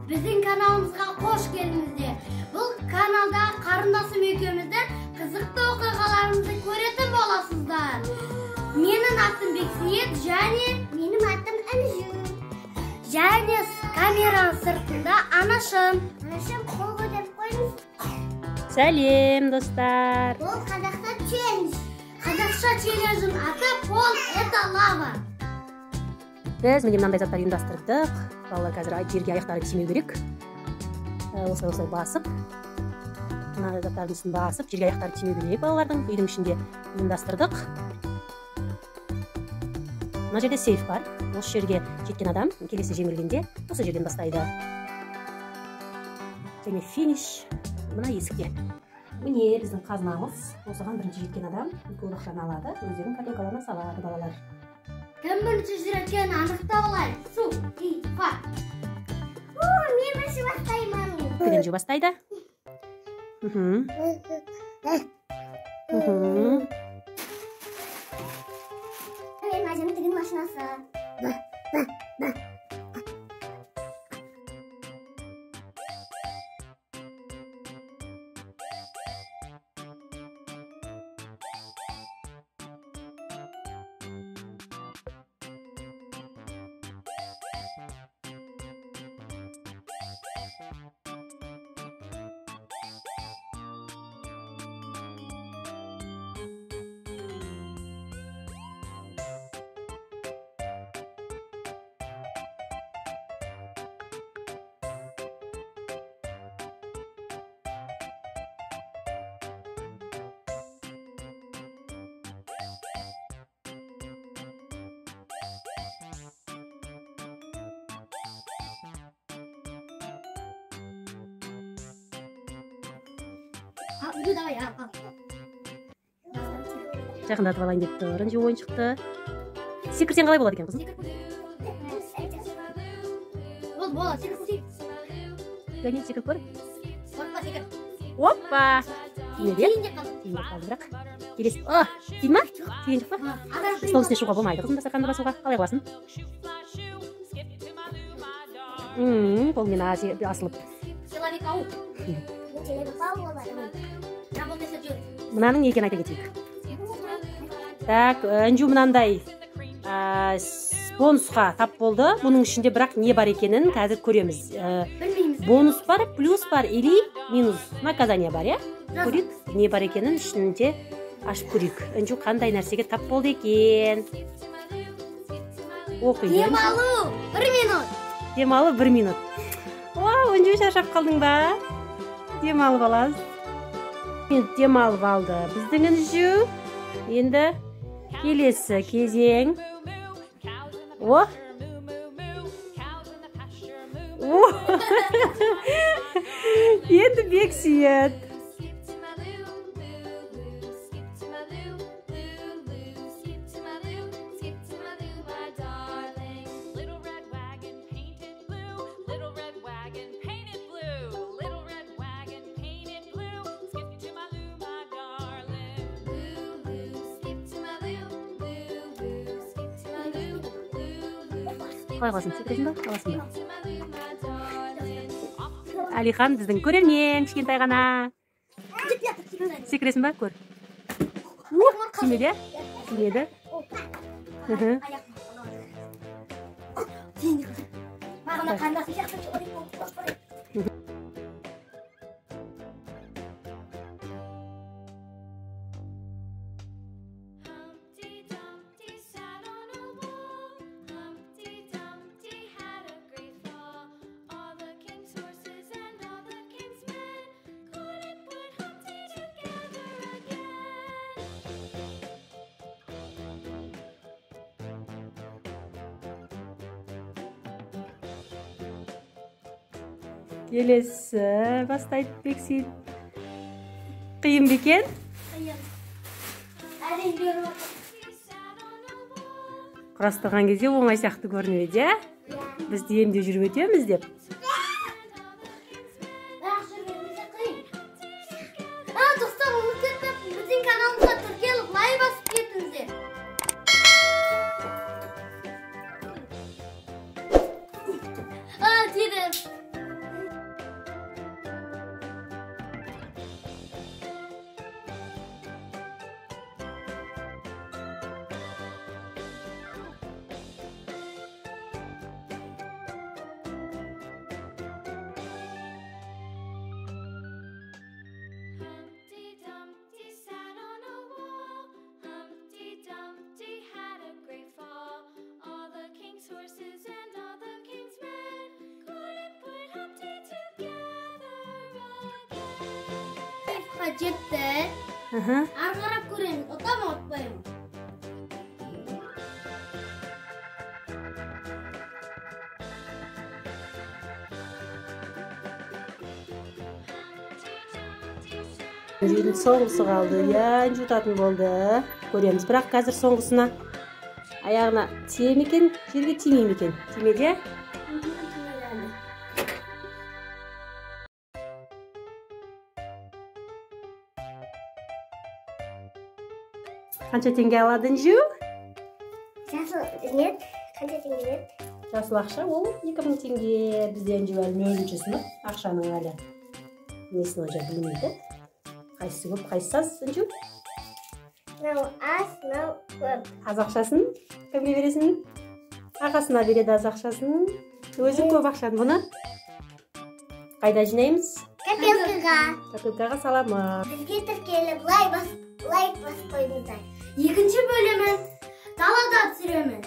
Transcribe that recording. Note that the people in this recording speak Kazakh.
Bizim kanalımıza hoş geldiniz. Bu kanalda karındasım ekimizden kızıklı okugalarımızı göreten bolasızlar. Menin adım Beksiyet, және benim adım Anju. және kameranın sırtında Anашım. Anашым қол көтеріп қойыңыз. Сәлем, достар. Бұл қазақша челлендж. Қазақша челлендждің аты пол это лава. Біз міне мынандай заттар ұйымдастырдық. Балалар қазір жерге аяқтары тимеу керек. Осылай басып, мына заттардың үстін басып, жерге аяқтары тимеу керек балалардың. Үйдің ішінде ұйымдастырдық. Мына жерде сейф бар. Осы жерге жеткен адам келесі жеңілгенде осы жерден бастайды. Және финиш мына есікте. Міне біздің қазынамыз. Осыған бірінші жеткен адам үлкен ақшаны алады. Өздерінің картинкаларына салады балалар. Кім бірінші жүреткен анықтап алайық. Су, фа. Мен бірінші бастаймын. Кеденжі бастайды. Мен ажамын тігін машинасы. Udah давай ya. Жақындатып алайын деп тұрынжы ойыншықты. Секірсең қалай болады екен қызым? Болады, секір. Гәне секір көр. Қорқпа, секір. Оппа! Тиме бе? Тиінде қалды. Тиме қалды бірақ. Келесі. Тиме ма? Тиген жоқ па? Стол үстіне шығуға болмайды. Қызым дастарханды басуға қалай қыласың? Қолмен асылып. Человек-паук. Мынаның не екенін айта кетейік. Так, Анжу мынандай бонусқа тап болды. Бұның ішінде бірақ не бар екенін қазір көреміз. Бонус бар, плюс бар, или минус наказание бар, я? Көрейік, не бар екенін ішінде ашып көрейік. Анжу қандай нәрсеге тап болды екен? Оқиын. Демалу 1 минут. Демалу 1 минут. Вау, Анжу шаршап қалдың ба? Демалып аласыз. Демалып алды біздің Анжу. Енді келесі кезең. Енді Бексиет. Қалай қаласың? Секіресің ба? Қаласың ба? Алихан біздің көрермен, кішкентай ғана. Секіресің ба? Көр. Тимеді? Тимеді. Мағына қандасы сияқты чоловек болып. Келесі бастайды Бексиет. Қиын бе екен? Құрастырған кезде оңай сияқты көрінеді, иә? Біз емде жүріп өтеміз деп. Достар, ұмытпаңыздар, біздің каналымызға тіркеліп лайк басып кетіңіздер. Тиді. жетті. Ары қарап көреміз. Отам отпаймын. Үрейдің соңғысы қалды. Энче утатын болды. Көреміз. Бірақ қазір соңғысына аяғына тие ме екен, жерге тимей ме екен? Тимеді, иә? Қанша теңге алады Энчу? Жасыл нет. Қанша теңге нет? Жасыл ақша ол 2000 теңге. Бізде Энчу әлі 0-ші сынып. Ақшаның әлі несін уже білмейді. Қайсысы көп, қайсысы аз Энчу? Мынау аз, мынау көп. Аз ақшасын кімге бересің? Ағасына береді аз ақшасын. Өзі көп ақшаны бұны қайда жинаймыз? Копилкаға. Копилкаға саламыз. Бізге тіркеліп лайк басып қойыңыздар. Екінші бөлімін далада түсіремін.